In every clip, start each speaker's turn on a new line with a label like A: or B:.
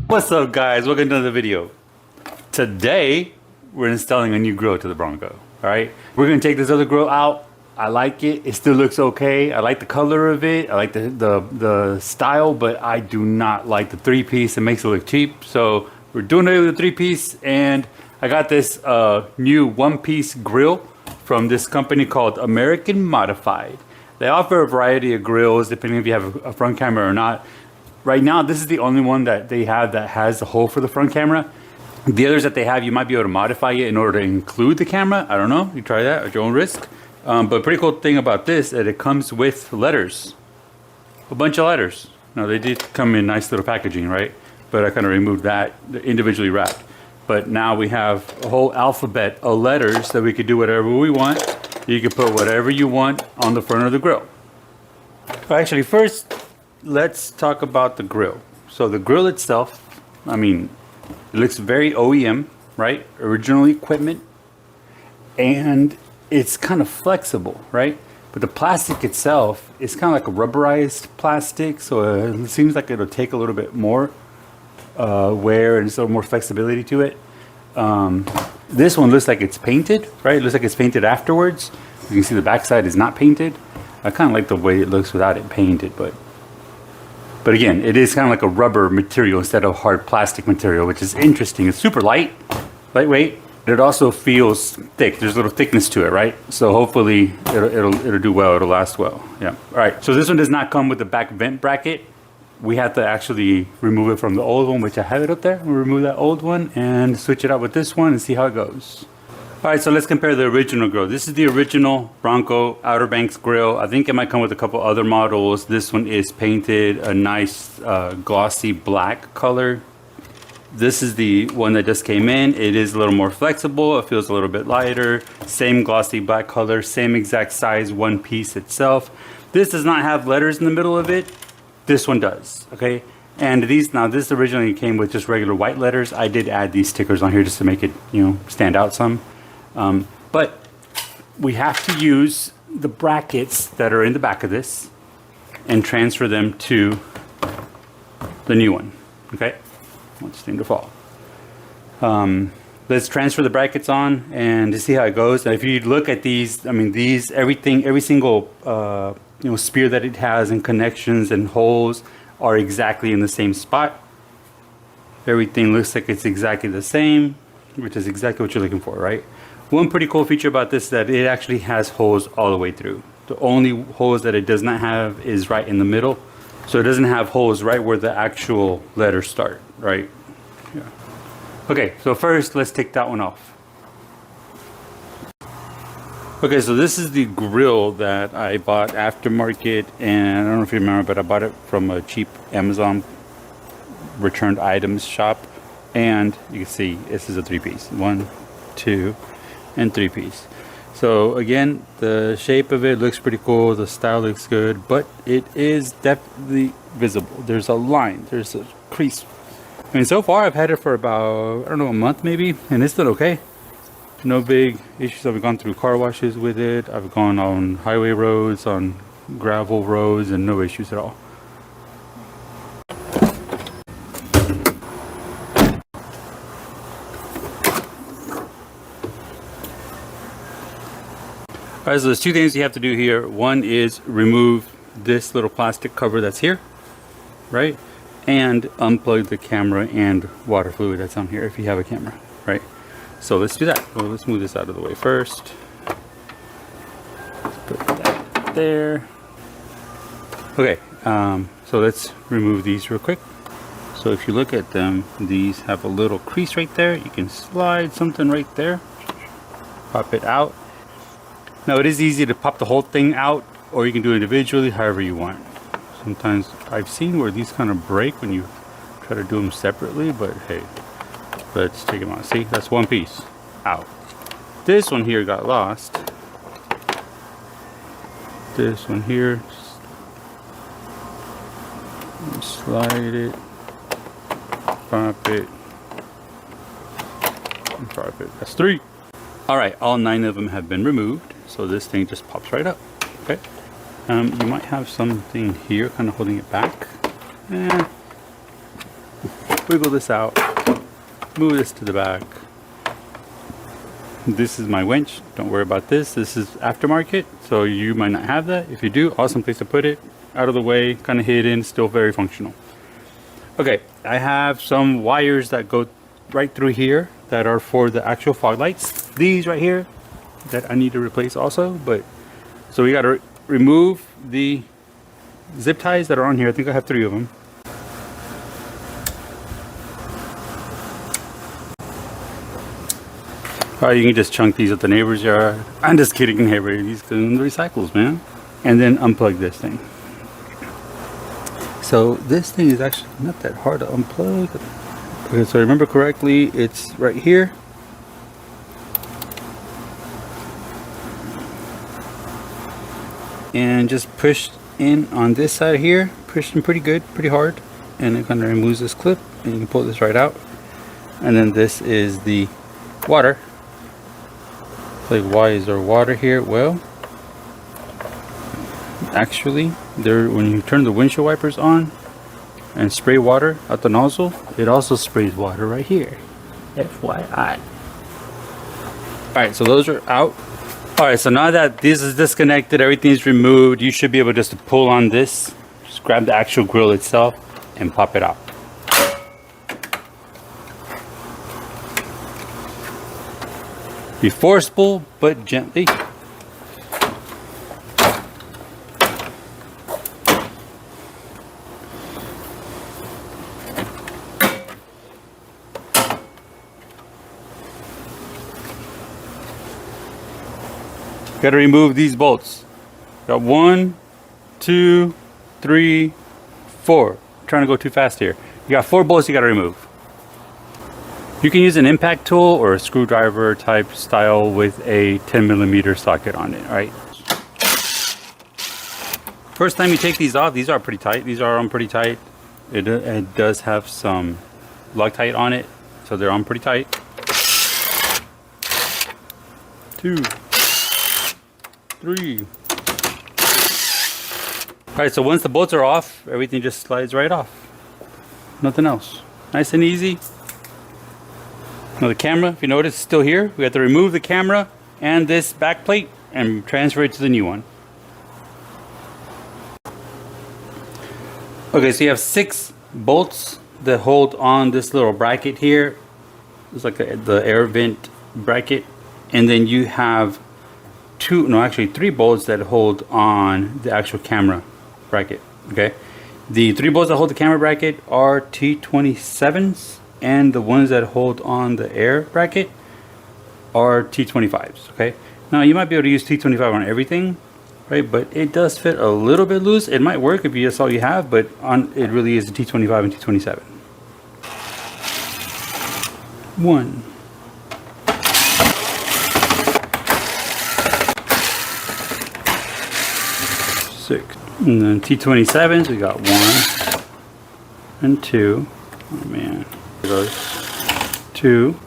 A: What's up, guys? Welcome to another video. Today we're installing a new grill to the Bronco. All right, we're gonna take this other grill out. I like it. It still looks okay. I like the color of it. I like the style, but I do not like the three-piece. It makes it look cheap. So we're doing it with a three-piece, and I got this new one-piece grill from this company called American Modified. They offer a variety of grills depending if you have a front camera or not. Right now, this is the only one that they have that has the hole for the front camera. The others that they have, you might be able to modify it in order to include the camera. I don't know. You try that at your own risk. But pretty cool thing about this is that it comes with letters. A bunch of letters. Now, they did come in nice little packaging, right? But I kind of removed that, individually wrapped. But now we have a whole alphabet of letters that we could do whatever we want. You can put whatever you want on the front of the grill. Actually, first, let's talk about the grill. So the grill itself, I mean, it looks very OEM, right? Original equipment. And it's kind of flexible, right? But the plastic itself is kind of like a rubberized plastic. So it seems like it'll take a little bit more wear and there's a little more flexibility to it. This one looks like it's painted, right? It looks like it's painted afterwards. You can see the backside is not painted. I kind of like the way it looks without it painted, but again, it is kind of like a rubber material instead of hard plastic material, which is interesting. It's super lightweight. It also feels thick. There's a little thickness to it, right? So hopefully it'll do well. It'll last well. Yeah. All right. So this one does not come with the back vent bracket. We have to actually remove it from the old one, which I have it up there. We'll remove that old one and switch it out with this one and see how it goes. All right, so let's compare the original grill. This is the original Bronco Outer Banks grill. I think it might come with a couple other models. This one is painted a nice glossy black color. This is the one that just came in. It is a little more flexible. It feels a little bit lighter. Same glossy black color, same exact size, one piece itself. This does not have letters in the middle of it. This one does, okay? And this originally came with just regular white letters. I did add these stickers on here just to make it, stand out some. But we have to use the brackets that are in the back of this and transfer them to the new one, okay? Want this thing to fall. Let's transfer the brackets on and to see how it goes. And if you look at these, I mean, every single, spear that it has and connections and holes are exactly in the same spot. Everything looks like it's exactly the same, which is exactly what you're looking for, right? One pretty cool feature about this is that it actually has holes all the way through. The only holes that it does not have is right in the middle. So it doesn't have holes right where the actual letters start, right? Yeah. Okay, so first let's take that one off. Okay, so this is the grill that I bought aftermarket, and I don't know if you remember, but I bought it from a cheap Amazon returned items shop. And you can see this is a three-piece. 1, 2, and 3-piece. So again, the shape of it looks pretty cool. The style looks good, but it is definitely visible. There's a line. There's a crease. I mean, so far I've had it for about, I don't know, a month maybe, and it's still okay. No big issues. I've gone through car washes with it. I've gone on highway roads, on gravel roads, and no issues at all. All right, so there's two things you have to do here. One is remove this little plastic cover that's here, right? And unplug the camera and water fluid that's on here if you have a camera, right? So let's do that. Well, let's move this out of the way first. Let's put that there. Okay, so let's remove these real quick. So if you look at them, these have a little crease right there. You can slide something right there, pop it out. Now it is easy to pop the whole thing out, or you can do it individually, however you want. Sometimes I've seen where these kind of break when you try to do them separately, but hey, let's take them out. See, that's one piece out. This one here got lost. This one here, slide it, pop it, and pop it. That's 3. All right, all 9 of them have been removed, so this thing just pops right up. Okay. You might have something here kind of holding it back. wiggle this out, move this to the back. This is my winch. Don't worry about this. This is aftermarket, so you might not have that. If you do, awesome place to put it. Out of the way, kind of hidden, still very functional. Okay, I have some wires that go right through here that are for the actual fog lights. These right here that I need to replace also, but so we got to remove the zip ties that are on here. I think I have 3 of them. Or you can just chunk these at the neighbor's yard. I'm just kidding, neighbor. These can recycles, man. And then unplug this thing. So this thing is actually not that hard to unplug. Okay, so I remember correctly, it's right here. And just push in on this side here. Push in pretty good, pretty hard. And it kind of removes this clip. And you can pull this right out. And then this is the water. Like, why is there water here? Well, actually, when you turn the windshield wipers on and spray water out the nozzle, it also sprays water right here. FYI. Alright, so those are out. Alright, so now that this is disconnected, everything's removed, you should be able just to pull on this, just grab the actual grill itself and pop it out. Be forceful, but gently. Got to remove these bolts. Got 1, 2, 3, 4. I'm trying to go too fast here. You got 4 bolts you got to remove. You can use an impact tool or a screwdriver type style with a 10mm socket on it, right? First time you take these off, these are pretty tight. These are on pretty tight. It does have some Loctite on it, so they're on pretty tight. 2, 3. Alright, so once the bolts are off, everything just slides right off. Nothing else. Nice and easy. Now the camera, if you notice, is still here. We have to remove the camera and this back plate and transfer it to the new one. Okay, so you have 6 bolts that hold on this little bracket here. It's like the air vent bracket. And then you have 3 bolts that hold on the actual camera bracket. Okay, the 3 bolts that hold the camera bracket are T27s, and the ones that hold on the air bracket are T25s. Okay, now you might be able to use T25 on everything, right? But it does fit a little bit loose. It might work if that's all you have, but it really is a T25 and T27. 1, 6, and then T27s, we got 1 and 2. Oh man, there goes 2.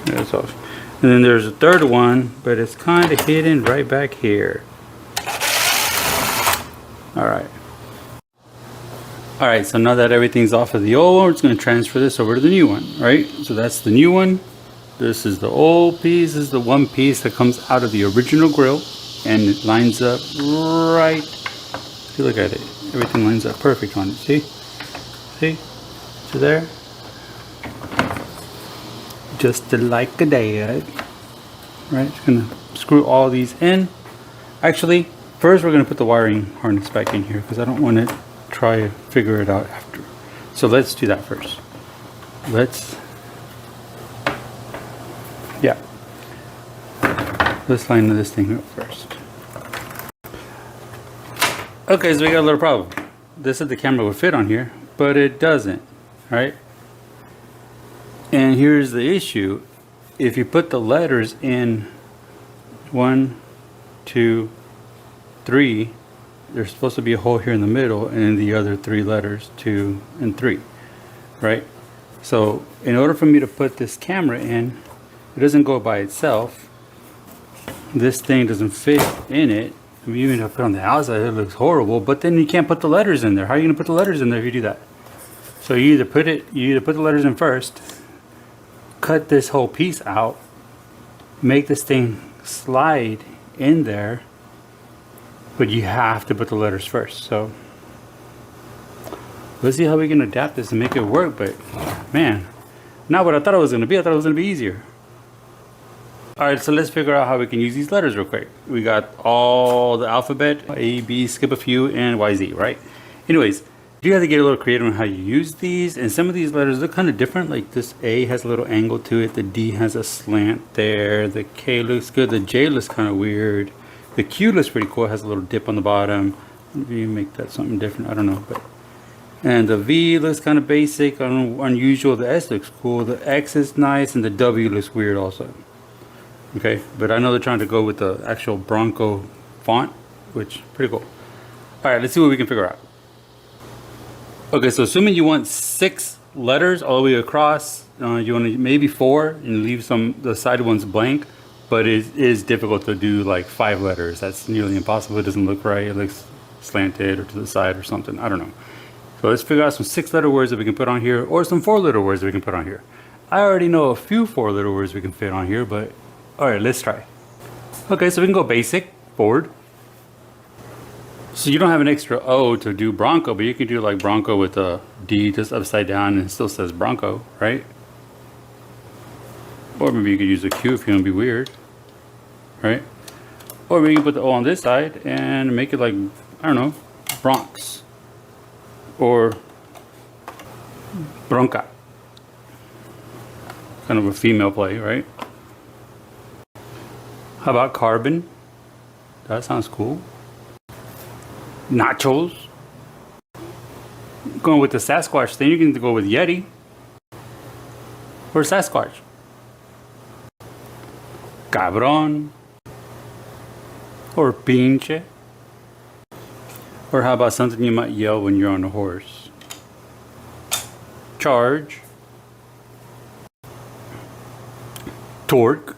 A: That's off. And then there's a third one, but it's kind of hidden right back here. Alright. Alright, so now that everything's off of the old one, we're just going to transfer this over to the new one, right? So that's the new one. This is the old piece. This is the one piece that comes out of the original grill. And it lines up right. If you look at it, everything lines up perfect on it. See? See? So there. Just like a dad. Right? Just gonna screw all these in. Actually, first we're gonna put the wiring harness back in here because I don't want to try to figure it out after. So let's do that first. Let's line this thing up first. Okay, so we got a little problem. This is the camera would fit on here, but it doesn't, right? And here's the issue. If you put the letters in 1, 2, 3, there's supposed to be a hole here in the middle, and then the other 3 letters, 2 and 3, right? So in order for me to put this camera in, it doesn't go by itself. This thing doesn't fit in it. I mean, even if I put it on the outside, it looks horrible, but then you can't put the letters in there. How are you going to put the letters in there if you do that? So you either put the letters in first, cut this whole piece out, make this thing slide in there, but you have to put the letters first. So let's see how we can adapt this and make it work. But man, not what I thought it was going to be. I thought it was going to be easier. All right, so let's figure out how we can use these letters real quick. We got all the alphabet, A, B, skip a few, and Y, Z, right? Anyways, you have to get a little creative on how you use these, and some of these letters look kind of different. Like this A has a little angle to it, the D has a slant there, the K looks good, the J looks kind of weird, the Q looks pretty cool, it has a little dip on the bottom. Maybe make that something different, I don't know. And the V looks kind of basic, unusual. The S looks cool, the X is nice, and the W looks weird also. Okay, but I know they're trying to go with the actual Bronco font, which is pretty cool. All right, let's see what we can figure out. Okay, so assuming you want 6 letters all the way across, you want to maybe 4 and leave the side ones blank, but it is difficult to do like 5 letters. That's nearly impossible. It doesn't look right. It looks slanted or to the side or something. I don't know. So let's figure out some 6-letter words that we can put on here, or some 4-letter words that we can put on here. I already know a few 4-letter words we can fit on here, but all right, let's try. Okay, so we can go basic, forward. So you don't have an extra O to do Bronco, but you can do like Bronco with a D just upside down and it still says Bronco, right? Or maybe you could use a Q if you want to be weird, right? Or maybe you can put the O on this side and make it like, I don't know, Bronx or Bronca. Kind of a female play, right? How about carbon? That sounds cool. Nachos. Going with the Sasquatch thing, you can go with Yeti or Sasquatch. Cabron or pinche. Or how about something you might yell when you're on a horse? Charge. Torque.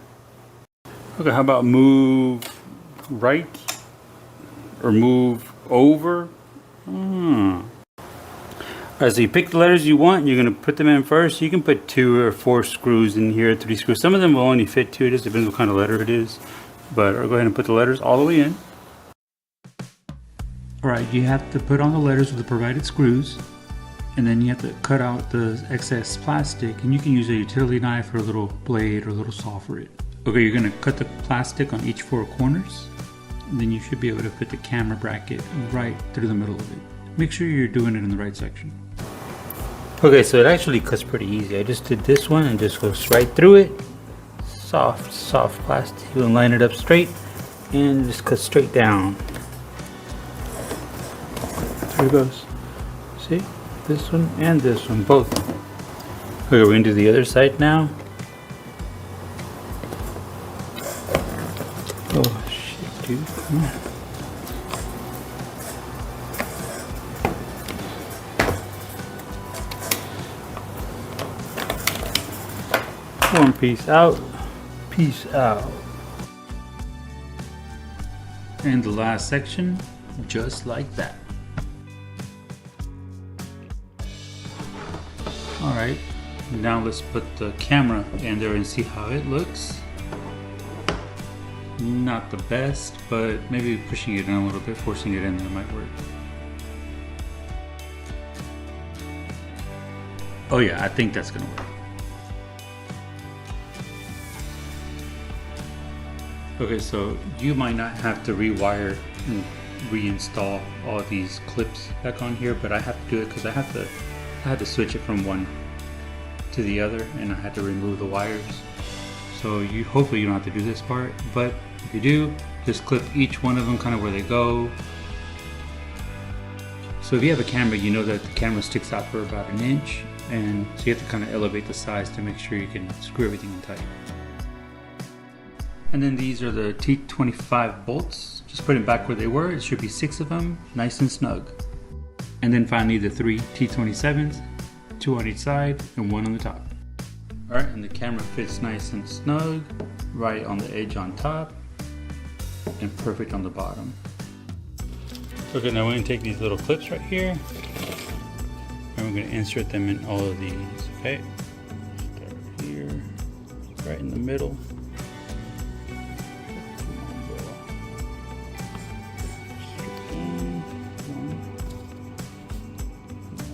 A: Okay, how about move right or move over? Alright, so you pick the letters you want, you're going to put them in first. You can put 2 or 4 screws in here, 3 screws. Some of them will only fit 2, it just depends what kind of letter it is. But go ahead and put the letters all the way in. Alright, you have to put on the letters with the provided screws. And then you have to cut out the excess plastic, and you can use a utility knife or a little blade or a little saw for it. Okay, you're going to cut the plastic on each 4 corners. And then you should be able to fit the camera bracket right through the middle of it. Make sure you're doing it in the right section. Okay, so it actually cuts pretty easy. I just did this one and just goes right through it. Soft plastic. You'll line it up straight and just cut straight down. There it goes. See? This one and this one, both. Okay, we're going to do the other side now. Oh shit, dude. Come on. One piece out. Peace out. And the last section, just like that. Alright, now let's put the camera in there and see how it looks. Not the best, but maybe pushing it in a little bit, forcing it in there might work. Oh yeah, I think that's gonna work. Okay, so you might not have to rewire and reinstall all these clips back on here, but I have to do it because I had to switch it from one to the other, and I had to remove the wires. So hopefully you don't have to do this part, but if you do, just clip each one of them kind of where they go. So if you have a camera, you know that the camera sticks out for about 1 inch, and so you have to kind of elevate the size to make sure you can screw everything in tight. And then these are the T25 bolts. Just put them back where they were. It should be 6 of them, nice and snug. And then finally the 3 T27s, 2 on each side and 1 on the top. Alright, and the camera fits nice and snug, right on the edge on top, and perfect on the bottom. Okay, now we're going to take these little clips right here, and we're we're going to insert them in all of these. Okay, start here, right in the middle.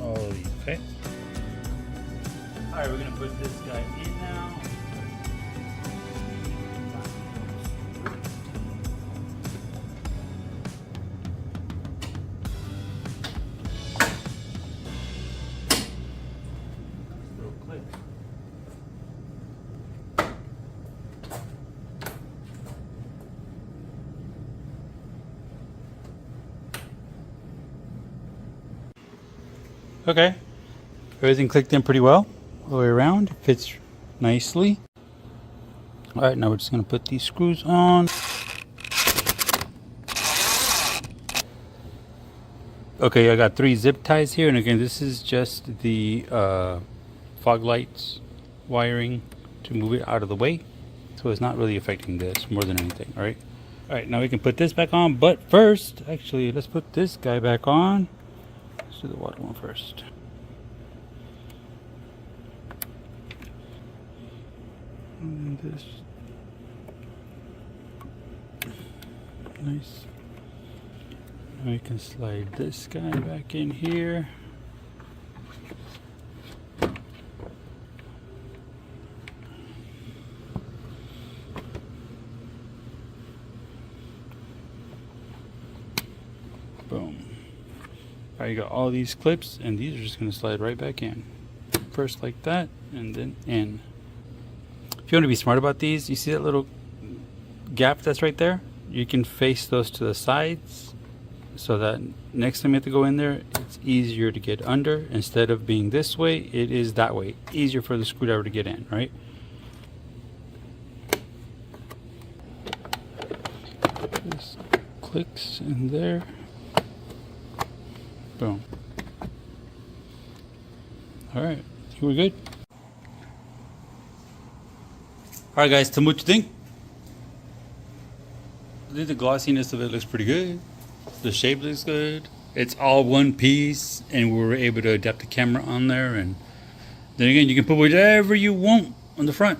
A: All of these. Okay. All right, we're going to put this guy in now. Okay, everything clicked in pretty well all the way around. It fits nicely. All right, now we're just going to put these screws on. Okay, I got 3 zip ties here, and again, this is just the fog lights wiring to move it out of the way, so it's not really affecting this more than anything. All right, now we can put this back on, but first, actually, let's put this guy back on. Let's do the water one first. And this. Nice. Now we can slide this guy back in here. Boom. All right, you got all these clips, and these are just going to slide right back in. First like that, and then in. If you want to be smart about these, you see that little gap that's right there? You can face those to the sides so that next time you have to go in there, it's easier to get under. Instead of being this way, it is that way. Easier for the screwdriver to get in, right? This clicks in there. Boom. All right, I think we're good. All right, guys, tell me what you think. I think the glossiness of it looks pretty good. The shape looks good. It's all one piece, and we were able to adapt the camera on there. And then again, you can put whatever you want on the front.